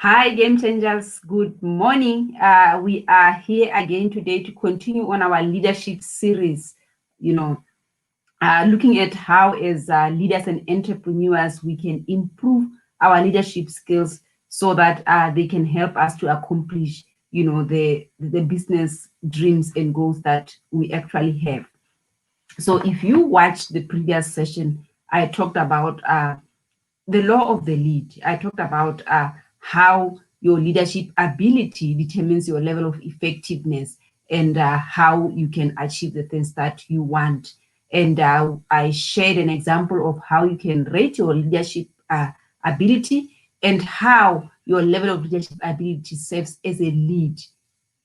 Hi, game changers. Good morning. We are here again today to continue on our leadership series. Looking at how, as leaders and entrepreneurs, we can improve our leadership skills so that they can help us to accomplish, the business dreams and goals that we actually have. So, if you watched the previous session, I talked about the law of the lead. I talked about how your leadership ability determines your level of effectiveness and how you can achieve the things that you want. And I shared an example of how you can rate your leadership ability and how your level of leadership ability serves as a lead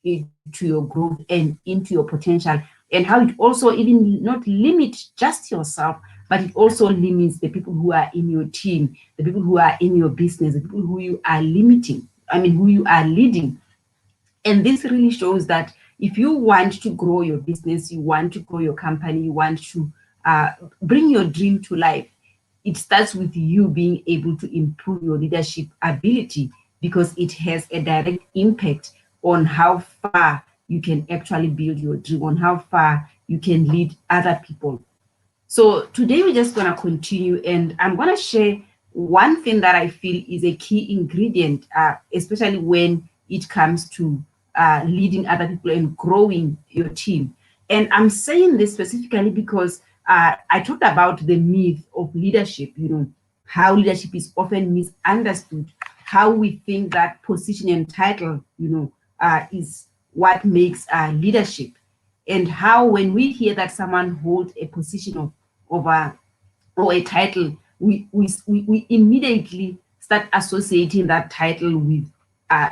into your growth and into your potential, and how it also even not limit just yourself, but it also limits the people who are in your team, the people who are in your business, the people who you are who you are leading. And this really shows that if you want to grow your business, you want to grow your company, you want to bring your dream to life, it starts with you being able to improve your leadership ability, because it has a direct impact on how far you can actually build your dream, on how far you can lead other people. So today we're just going to continue, and I'm going to share one thing that I feel is a key ingredient, especially when it comes to leading other people and growing your team. And I'm saying this specifically because I talked about the myth of leadership, how leadership is often misunderstood, how we think that position and title, is what makes leadership, and how when we hear that someone holds a position of or a title, we immediately start associating that title with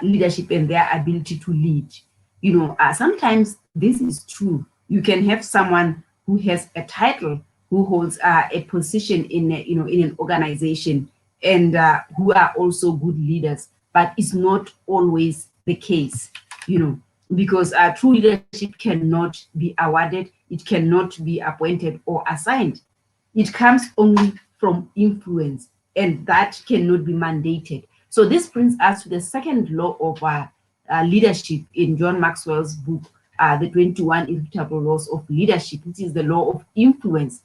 leadership and their ability to lead. Sometimes this is true. You can have someone who has a title, who holds a position in an organization, and who are also good leaders, but it's not always the case. Because true leadership cannot be awarded, it cannot be appointed or assigned. It comes only from influence, and that cannot be mandated. So this brings us to the second law of leadership in John Maxwell's book, The 21 Irrefutable Laws of Leadership, which is the law of influence.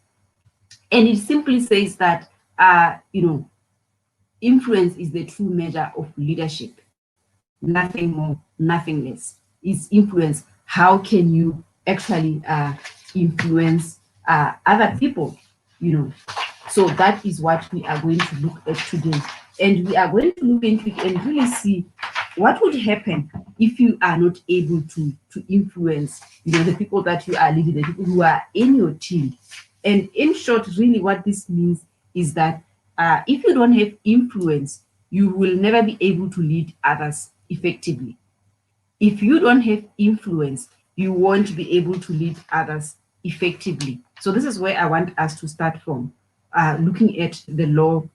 And it simply says that, influence is the true measure of leadership. Nothing more, nothing less. It's influence. How can you actually influence other people? So that is what we are going to look at today, and we are going to look into it and really see what would happen if you are not able to influence the people that you are leading, the people who are in your team. And in short, really what this means is that if you don't have influence, you will never be able to lead others effectively. If you don't have influence, you won't be able to lead others effectively. So this is where I want us to start from, looking at the law,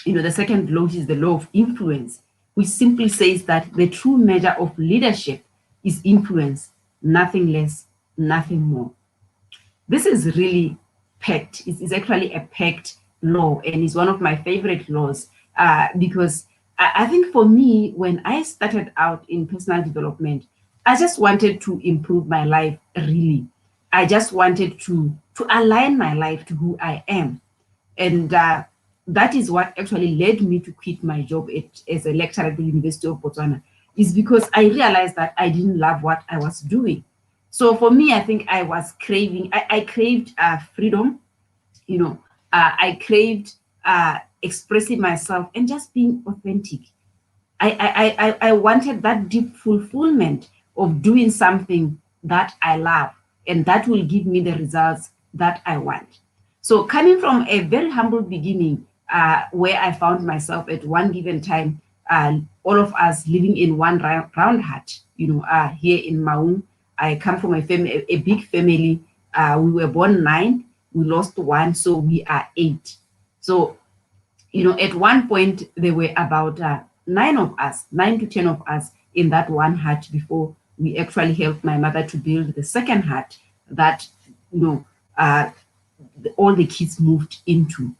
the second law is the law of influence, which simply says that the true measure of leadership is influence, nothing less, nothing more. This is really packed. It's actually a packed law, and it's one of my favorite laws because I think for me, when I started out in personal development, I just wanted to improve my life, really. I just wanted to align my life to who I am. And that is what actually led me to quit my job as a lecturer at the University of Botswana, is because I realized that I didn't love what I was doing. So for me, I think I was craving, I craved freedom, I craved expressing myself and just being authentic. I wanted that deep fulfillment of doing something that I love, and that will give me the results that I want. So coming from a very humble beginning, where I found myself at one given time, all of us living in one round hut, here in Maung. I come from a big family. We were born 9, we lost 1, so we are 8. So, at one point there were about 9 to 10 of us in that one hut before we actually helped my mother to build the second hut that, all the kids moved into.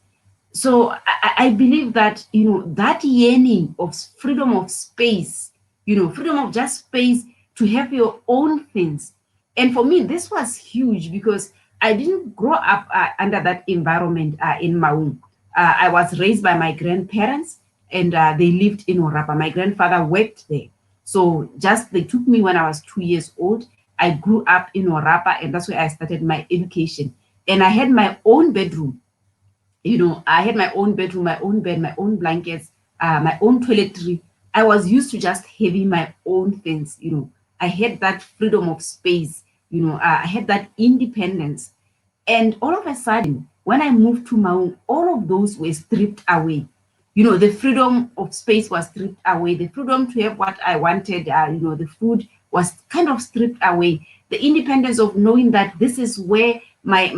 So I believe that, that yearning of freedom of space, freedom of just space to have your own things. And for me, this was huge because I didn't grow up under that environment in Maung. I was raised by my grandparents, and they lived in Orapa. My grandfather worked there. So just they took me when I was 2 years old. I grew up in Orapa, and that's where I started my education. And I had my own bedroom. I had my own bedroom, my own bed, my own blankets, my own toiletry. I was used to just having my own things. I had that freedom of space. I had that independence. And all of a sudden, when I moved to Maung, all of those were stripped away. The freedom of space was stripped away. The freedom to have what I wanted, the food was kind of stripped away. The independence of knowing that this is where my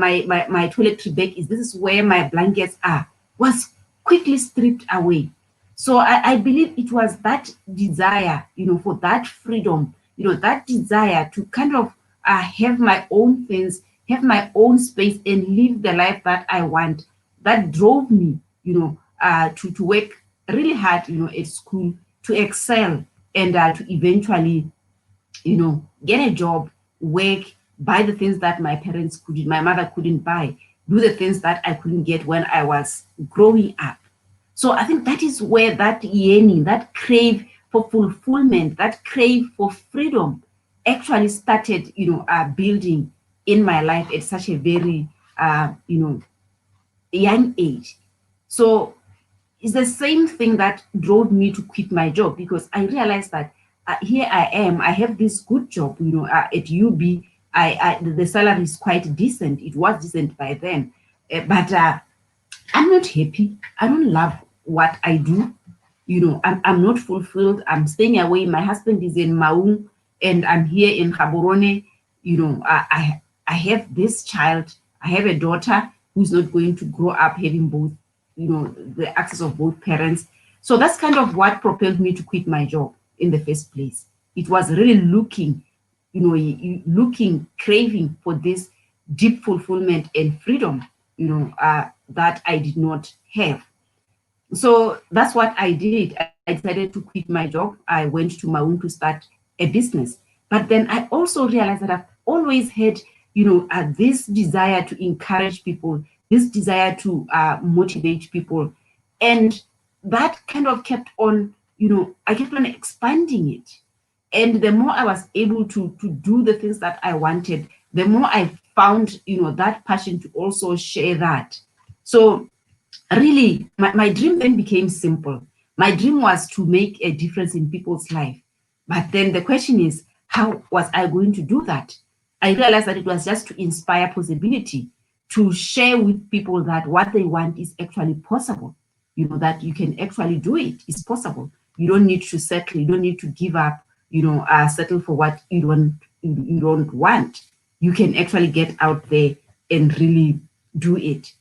toiletry bag is, this is where my blankets are, was quickly stripped away. So I believe it was that desire, for that freedom, that desire to kind of have my own things, have my own space, and live the life that I want, that drove me, to work really hard, at school, to excel, and to eventually, get a job, work, buy the things that my parents couldn't, my mother couldn't buy, do the things that I couldn't get when I was growing up. So I think that is where that yearning, that crave for fulfillment, that crave for freedom actually started, building in my life at such a very, young age. So it's the same thing that drove me to quit my job, because I realized that here I am, I have this good job, at UB. The salary is quite decent. It was decent by then, but I'm not happy. I don't love what I do. I'm not fulfilled. I'm staying away. My husband is in Maung, and I'm here in Gaborone. I have this child. I have a daughter who's not going to grow up having both, the access of both parents. So that's kind of what propelled me to quit my job in the first place. It was really looking, craving for this deep fulfillment and freedom, that I did not have. So that's what I did. I decided to quit my job. I went to Maun to start a business. But then I also realized that I've always had, this desire to encourage people, this desire to motivate people. And that kind of kept on, I kept on expanding it. And the more I was able to do the things that I wanted, the more I found, that passion to also share that. So really, my dream then became simple. My dream was to make a difference in people's life. But then the question is, how was I going to do that? I realized that it was just to inspire possibility, to share with people that what they want is actually possible. That you can actually do it. It's possible. You don't need to settle. You don't need to give up, settle for what you don't want. You can actually get out there and really do it.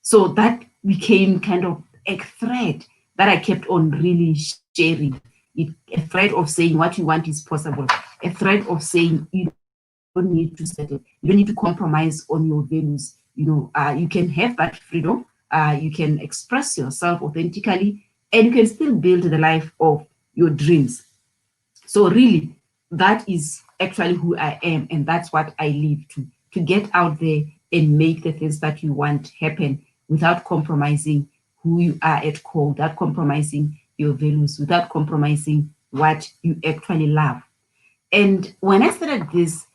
So that became kind of a thread that I kept on really sharing. A thread of saying what you want is possible. A thread of saying you don't need to settle. You don't need to compromise on your values. You can have that freedom. You can express yourself authentically, and you can still build the life of your dreams. So really, that is actually who I am, and that's what I live to get out there and make the things that you want happen without compromising who you are at core, without compromising your values, without compromising what you actually love. And when I started this,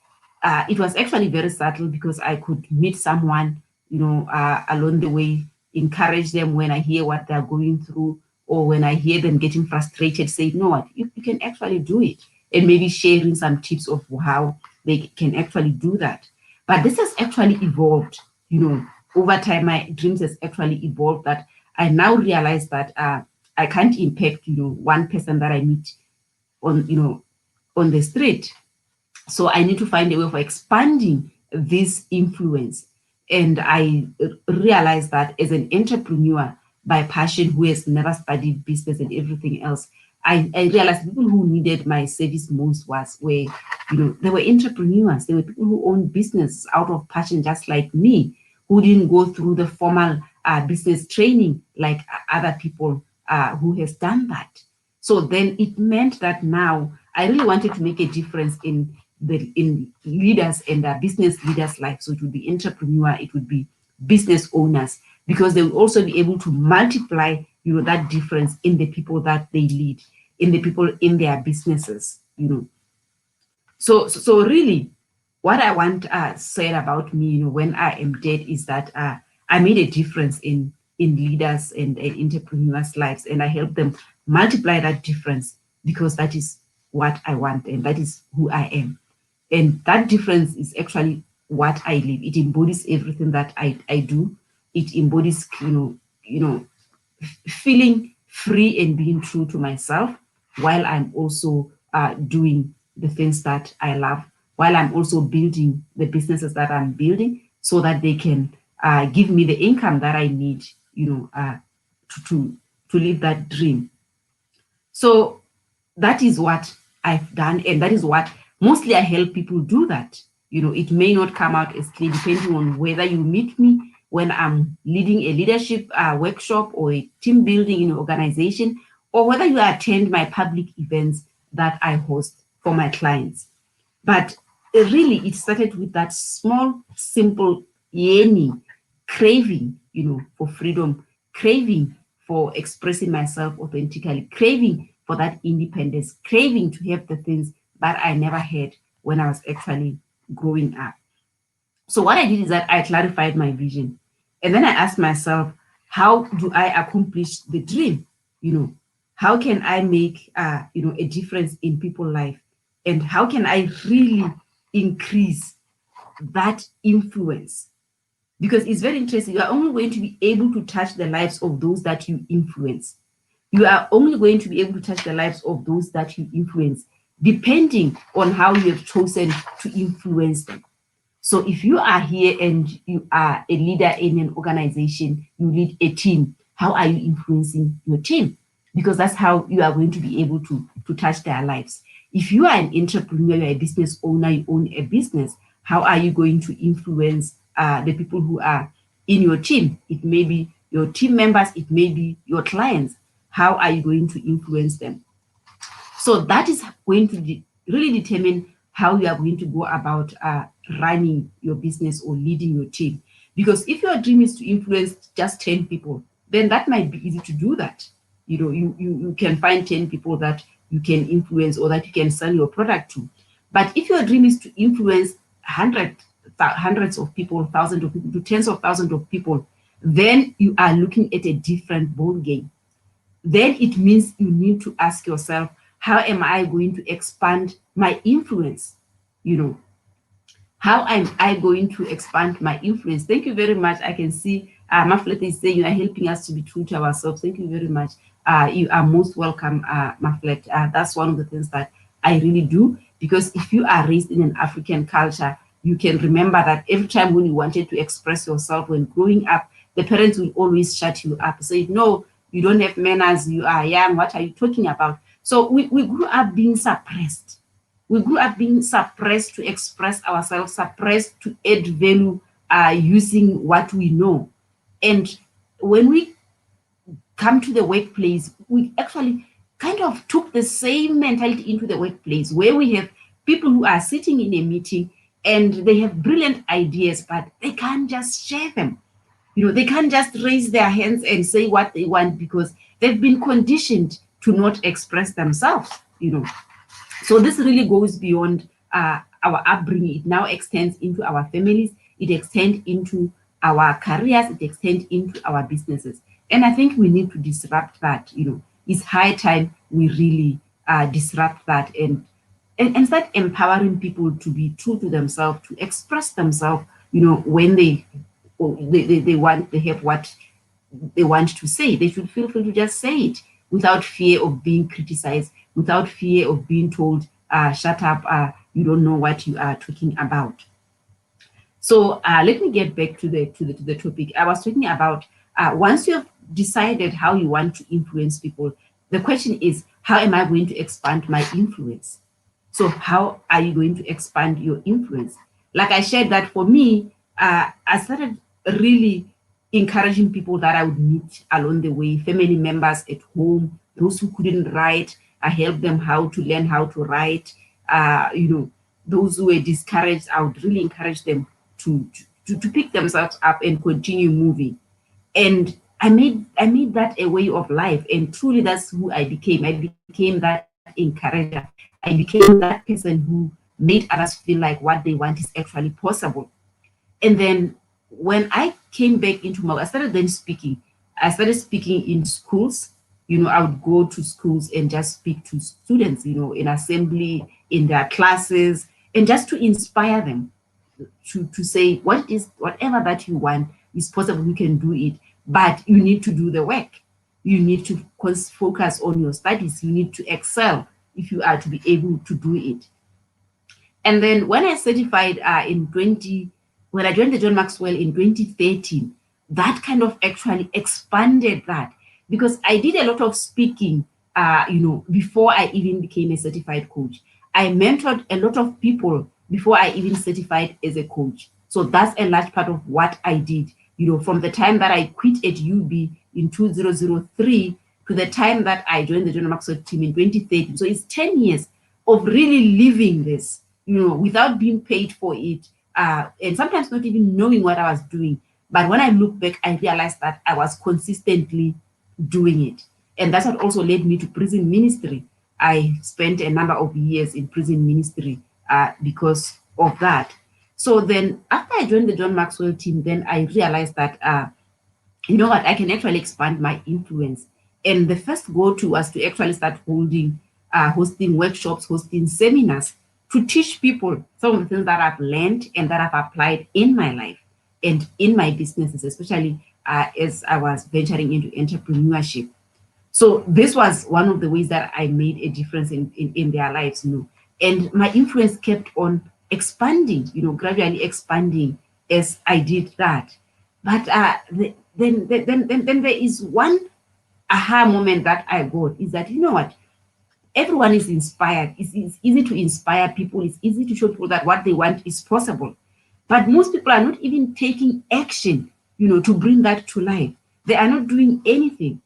it was actually very subtle, because I could meet someone, along the way, encourage them when I hear what they're going through, or when I hear them getting frustrated, say, no, what, you can actually do it. And maybe sharing some tips of how they can actually do that. But this has actually evolved, over time. My dreams has actually evolved, that I now realize that I can't impact, one person that I meet on the street. So I need to find a way of expanding this influence. And I realized that as an entrepreneur by passion, who has never studied business and everything else, I realized people who needed my service most were they were entrepreneurs. They were people who own business out of passion, just like me, who didn't go through the formal business training like other people who has done that. So then it meant that now I really wanted to make a difference in leaders and business leaders' lives. So it would be entrepreneur, it would be business owners, because they will also be able to multiply, that difference in the people that they lead, in the people in their businesses. So really, what I want said about me, when I am dead, is that I made a difference in leaders and entrepreneurs' lives, and I help them multiply that difference, because that is what I want and that is who I am. And that difference is actually what I live. It embodies everything that I do. It embodies, feeling free and being true to myself, while I'm also doing the things that I love, while I'm also building the businesses that I'm building, so that they can give me the income that I need, to live that dream. So that is what I've done, and that is what mostly I help people do that. It may not come out as clear depending on whether you meet me when I'm leading a leadership workshop or a team building in an organization, or whether you attend my public events that I host for my clients. But really, it started with that small, simple yearning, craving, for freedom, craving for expressing myself authentically, craving for that independence, craving to have the things that I never had when I was actually growing up. So what I did is that I clarified my vision. And then I asked myself, how do I accomplish the dream? How can I make, a difference in people's life? And how can I really increase that influence? Because it's very interesting. You are only going to be able to touch the lives of those that you influence. You are only going to be able to touch the lives of those that you influence, depending on how you have chosen to influence them. So if you are here and you are a leader in an organization, you lead a team, how are you influencing your team? Because that's how you are going to be able to touch their lives. If you are an entrepreneur, you're a business owner, you own a business, how are you going to influence the people who are in your team? It may be your team members, it may be your clients. How are you going to influence them? So that is going to really determine how you are going to go about running your business or leading your team. Because if your dream is to influence just 10 people, then that might be easy to do that. You can find 10 people that you can influence or that you can sell your product to. But if your dream is to influence hundreds of people, thousands of people, to tens of thousands of people, then you are looking at a different ball game. Then it means you need to ask yourself, how am I going to expand my influence? How am I going to expand my influence? Thank you very much. I can see Maflet is saying you are helping us to be true to ourselves. Thank you very much. You are most welcome, Maflet. That's one of the things that I really do, because if you are raised in an African culture, you can remember that every time when you wanted to express yourself when growing up, the parents will always shut you up, say, no, you don't have manners, you are young, what are you talking about? So we grew up being suppressed. We grew up being suppressed to express ourselves, suppressed to add value using what we know. And when we come to the workplace, we actually kind of took the same mentality into the workplace, where we have people who are sitting in a meeting and they have brilliant ideas, but they can't just share them. They can't just raise their hands and say what they want, because they've been conditioned to not express themselves. So this really goes beyond our upbringing. It now extends into our families. It extends into our careers. It extends into our businesses. And I think we need to disrupt that. It's high time we really disrupt that and start empowering people to be true to themselves, to express themselves, when they have what they want to say. They should feel free to just say it without fear of being criticized, without fear of being told, shut up, you don't know what you are talking about. So let me get back to the topic. I was talking about once you have decided how you want to influence people, the question is, how am I going to expand my influence? So how are you going to expand your influence? Like I shared that for me, I started really encouraging people that I would meet along the way, family members at home, those who couldn't write, I helped them how to learn how to write. You know, those who were discouraged, I would really encourage them to pick themselves up and continue moving. And I made that a way of life, and truly that's who I became. I became that encourager. I became that person who made others feel like what they want is actually possible. And then when I came back into my, I started then speaking. I started speaking in schools. You know, I would go to schools and just speak to students, you know, in assembly, in their classes, and just to inspire them to say what is whatever that you want is possible, you can do it, but you need to do the work. You need to focus on your studies. You need to excel if you are to be able to do it. And then when I certified when I joined the John Maxwell in 2013, that kind of actually expanded that, because I did a lot of speaking, you know, before I even became a certified coach. I mentored a lot of people before I even certified as a coach. So that's a large part of what I did. You know, from the time that I quit at UB in 2003 to the time that I joined the John Maxwell team in 2013. So it's 10 years of really living this, you know, without being paid for it, and sometimes not even knowing what I was doing. But when I look back, I realized that I was consistently doing it. And that's what also led me to prison ministry. I spent a number of years in prison ministry because of that. So then after I joined the John Maxwell team, then I realized that you know what, I can actually expand my influence. And the first go-to was to actually start hosting workshops, hosting seminars to teach people some of the things that I've learned and that I've applied in my life and in my businesses, especially as I was venturing into entrepreneurship. So this was one of the ways that I made a difference in their lives, you know. And my influence kept on expanding, you know, gradually expanding as I did that. But then there is one aha moment that I got, is that, you know what, everyone is inspired. It's easy to inspire people. It's easy to show people that what they want is possible. But most people are not even taking action, you know, to bring that to life. They are not doing anything.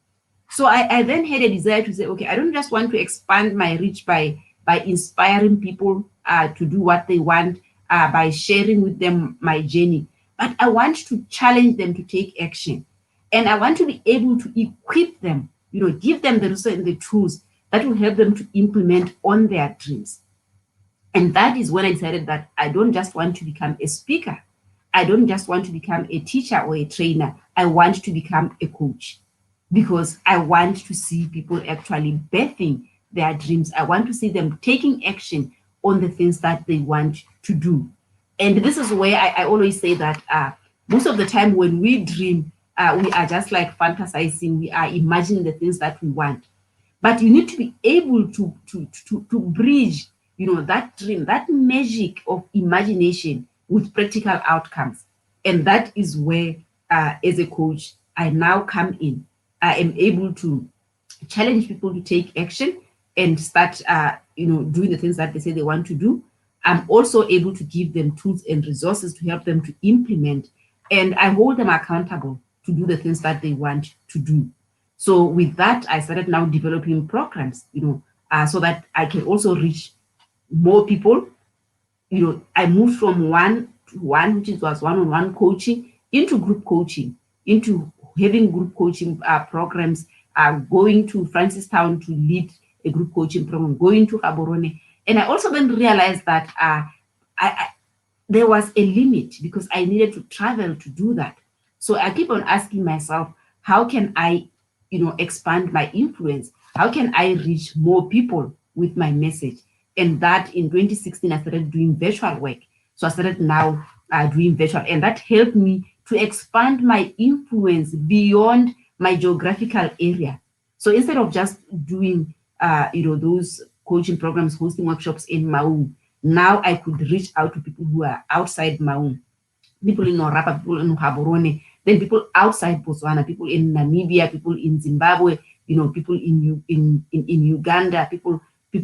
So I then had a desire to say, okay, I don't just want to expand my reach by inspiring people to do what they want, by sharing with them my journey, but I want to challenge them to take action. And I want to be able to equip them, you know, give them the resources and the tools that will help them to implement on their dreams. And that is when I decided that I don't just want to become a speaker. I don't just want to become a teacher or a trainer. I want to become a coach, because I want to see people actually birthing their dreams. I want to see them taking action on the things that they want to do. And this is where I always say that most of the time when we dream, we are just like fantasizing, we are imagining the things that we want. But you need to be able to bridge, you know, that dream, that magic of imagination with practical outcomes. And that is where, as a coach, I now come in. I am able to challenge people to take action and start, you know, doing the things that they say they want to do. I'm also able to give them tools and resources to help them to implement, and I hold them accountable to do the things that they want to do. So with that, I started now developing programs, you know, so that I can also reach more people. You know, I moved from one to one, which was one-on-one coaching, into group coaching, into having group coaching programs, going to Francistown to lead a group coaching program, going to Gaborone. And I also then realized that there was a limit, because I needed to travel to do that. So I keep on asking myself, how can I, you know, expand my influence? How can I reach more people with my message? And that in 2016, I started doing virtual work. So I started now doing virtual, and that helped me to expand my influence beyond my geographical area. So instead of just doing, you know, those coaching programs, hosting workshops in Maun, now I could reach out to people who are outside Maun, people in Orapa, people in Gaborone, then people outside Botswana, people in Namibia, people in Zimbabwe, you know, people in Uganda, people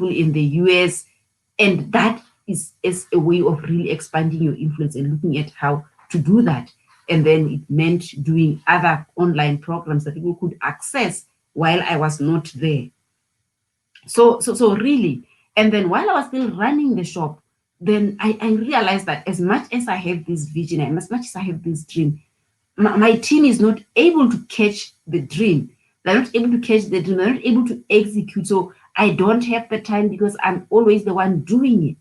in the US. And that is a way of really expanding your influence and looking at how to do that. And then it meant doing other online programs that people could access while I was not there. So really, and then while I was still running the shop, then I realized that as much as I have this vision and as much as I have this dream, my team is not able to catch the dream. They're not able to catch the dream. They're not able to execute. So I don't have the time because I'm always the one doing it.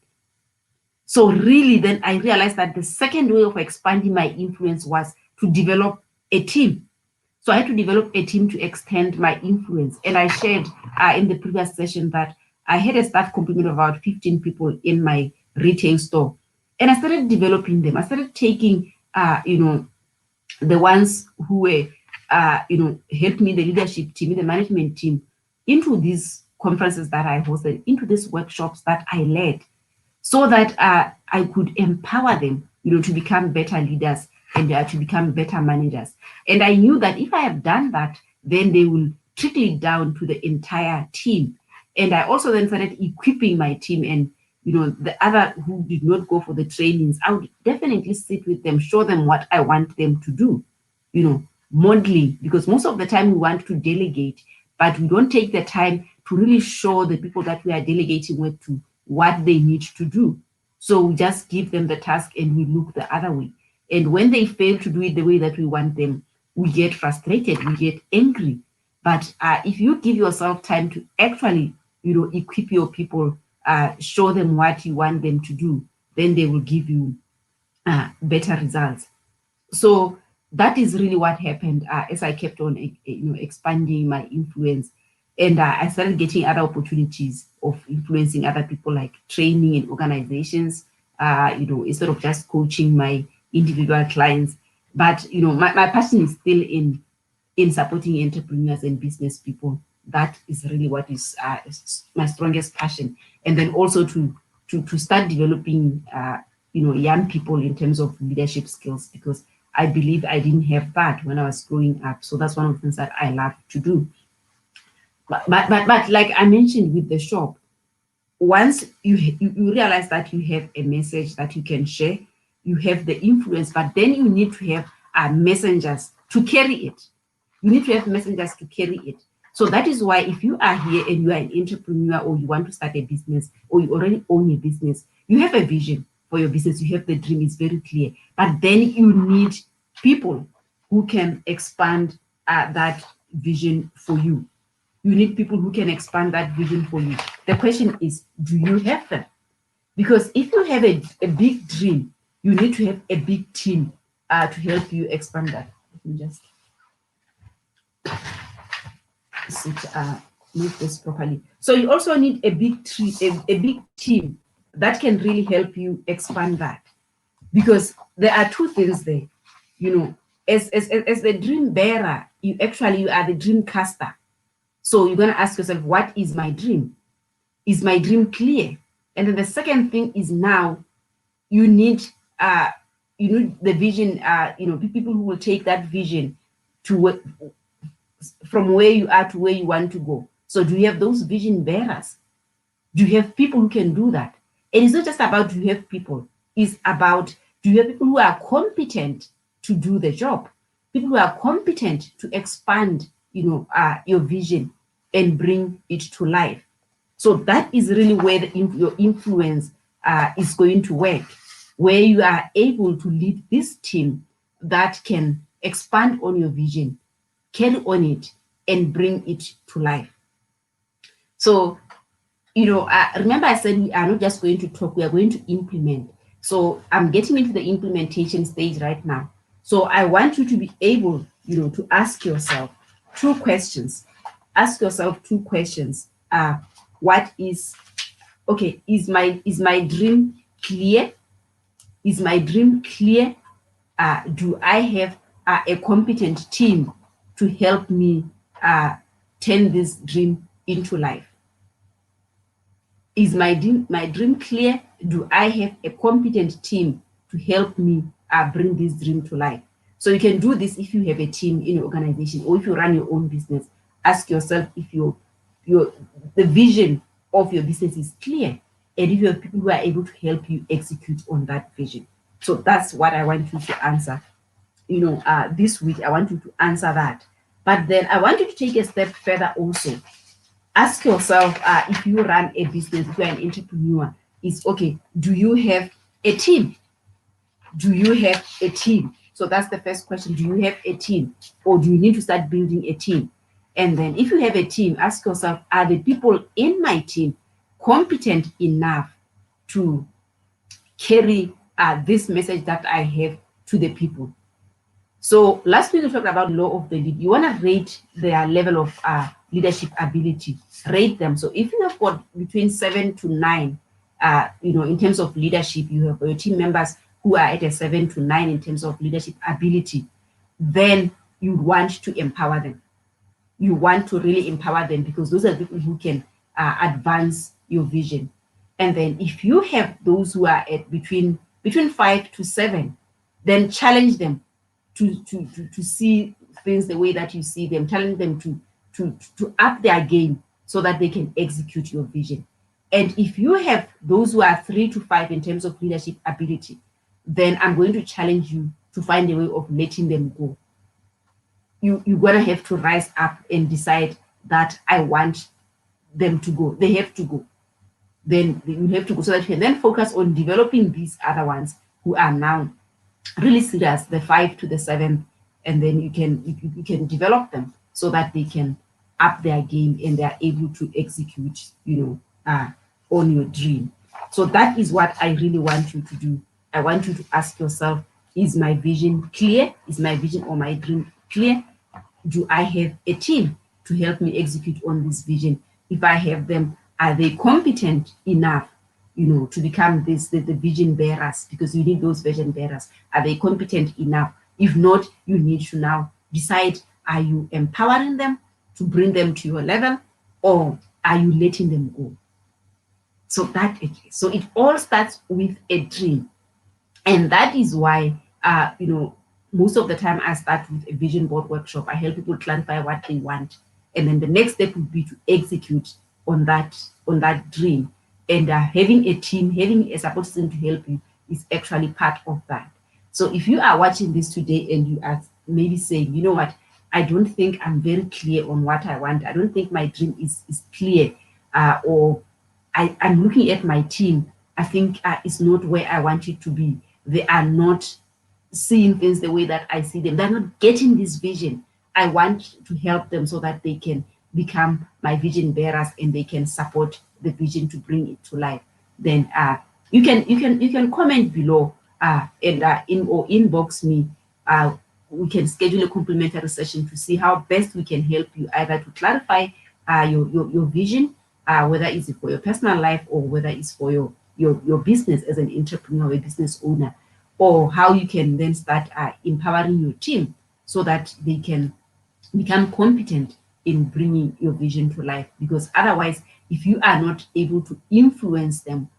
So really, then I realized that the second way of expanding my influence was to develop a team. So I had to develop a team to extend my influence. And I shared in the previous session that I had a staff complement of about 15 people in my retail store. And I started developing them. I started taking, the ones who were, helped me, the leadership team, the management team, into these conferences that I hosted, into these workshops that I led, so that I could empower them, to become better leaders and to become better managers. And I knew that if I have done that, then they will trickle it down to the entire team. And I also then started equipping my team, and the other who did not go for the trainings, I would definitely sit with them, show them what I want them to do, modeling, because most of the time we want to delegate, but we don't take the time to really show the people that we are delegating with to what they need to do. So we just give them the task and we look the other way. And when they fail to do it the way that we want them, we get frustrated, we get angry. But if you give yourself time to actually, equip your people, show them what you want them to do, then they will give you better results. So that is really what happened as I kept on, expanding my influence. And I started getting other opportunities of influencing other people, like training in organizations, instead of just coaching my individual clients. But, my passion is still in supporting entrepreneurs and business people. That is really what is my strongest passion. And then also to start developing, young people in terms of leadership skills, because I believe I didn't have that when I was growing up. So that's one of the things that I love to do. But like I mentioned with the shop, once you realize that you have a message that you can share, you have the influence, but then you need to have messengers to carry it. You need to have messengers to carry it. So that is why if you are here and you are an entrepreneur, or you want to start a business, or you already own a business, you have a vision for your business, you have the dream, is very clear. But then you need people who can expand that vision for you. You need people who can expand that vision for you. The question is, do you have them? Because if you have a big dream, you need to have a big team to help you expand that. Let me just move this properly. So you also need a big team that can really help you expand that. Because there are two things there. As the dream bearer, you are the dream caster. So you're going to ask yourself, what is my dream? Is my dream clear? And then the second thing is, now you need the vision, people who will take that vision to from where you are to where you want to go. So do you have those vision bearers? Do you have people who can do that? And it's not just about, do you have people? It's about, do you have people who are competent to do the job? People who are competent to expand, your vision and bring it to life. So that is really where your influence is going to work, where you are able to lead this team that can expand on your vision, carry on it, and bring it to life. So, remember I said we are not just going to talk, we are going to implement. So I'm getting into the implementation stage right now. So I want you to be able, to ask yourself two questions. Ask yourself two questions. Is my dream clear? Is my dream clear? Do I have a competent team to help me turn this dream into life? Is my dream clear? Do I have a competent team to help me bring this dream to life? So you can do this if you have a team in your organization, or if you run your own business. Ask yourself if the vision of your business is clear, and if you have people who are able to help you execute on that vision. So that's what I want you to answer. this week. I want you to answer that. But then I want you to take a step further also. Ask yourself, if you run a business, if you're an entrepreneur, is okay, do you have a team? Do you have a team? So that's the first question. Do you have a team? Or do you need to start building a team? And then if you have a team, ask yourself, are the people in my team competent enough to carry this message that I have to the people? So last week we talked about law of the lead. You want to rate their level of leadership ability. Rate them. So if you have got between 7 to 9, in terms of leadership, you have your team members who are at a 7 to 9 in terms of leadership ability, then you want to empower them. You want to really empower them because those are the people who can advance your vision. And then if you have those who are at between 5 to 7, then challenge them to see things the way that you see them, telling them to up their game so that they can execute your vision. And if you have those who are 3 to 5 in terms of leadership ability, then I'm going to challenge you to find a way of letting them go. You're gonna have to rise up and decide that I want them to go. They have to go. Then you have to go so that you can then focus on developing these other ones who are now really serious, the 5 to the 7, and then you can develop them so that they can up their game and they are able to execute, on your dream. So that is what I really want you to do. I want you to ask yourself, is my vision clear? Is my vision or my dream clear? Do I have a team to help me execute on this vision? If I have them, are they competent enough, to become the vision bearers? Because you need those vision bearers. Are they competent enough? If not, you need to now decide, are you empowering them to bring them to your level, or are you letting them go? So it all starts with a dream. And that is why, most of the time I start with a vision board workshop. I help people clarify what they want. And then the next step would be to execute on that dream. And having a team, having a support system to help you is actually part of that. So if you are watching this today and you are maybe saying, you know what, I don't think I'm very clear on what I want. I don't think my dream is clear. Or I'm looking at my team. I think it's not where I want it to be. They are not seeing things the way that I see them. They're not getting this vision. I want to help them so that they can become my vision bearers and they can support the vision to bring it to life. Then you can comment below and inbox me. We can schedule a complimentary session to see how best we can help you either to clarify your vision, whether it's for your personal life or whether it's for your business as an entrepreneur or a business owner, or how you can then start empowering your team so that they can become competent in bringing your vision to life. Because otherwise, if you are not able to influence them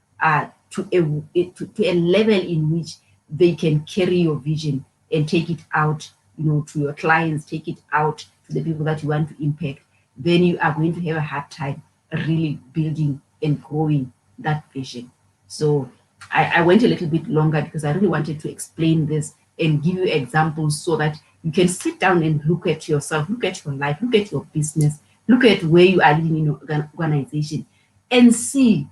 to a level in which they can carry your vision and take it out, to your clients, take it out to the people that you want to impact, then you are going to have a hard time really building and growing that vision. So I went a little bit longer because I really wanted to explain this and give you examples so that you can sit down and look at yourself, look at your life, look at your business, look at where you are living in your organization, and see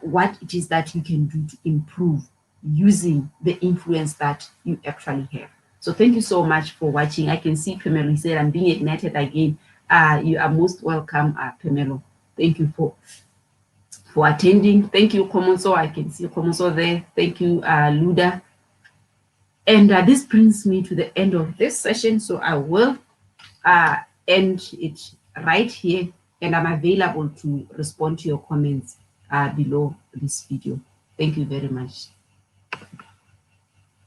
what it is that you can do to improve using the influence that you actually have. So thank you so much for watching. I can see Pamela said, I'm being ignited again. You are most welcome, Pamela. Thank you for attending. Thank you, Komonso. I can see Komonso there. Thank you, Luda. And this brings me to the end of this session. So I will end it right here, and I'm available to respond to your comments below this video. Thank you very much.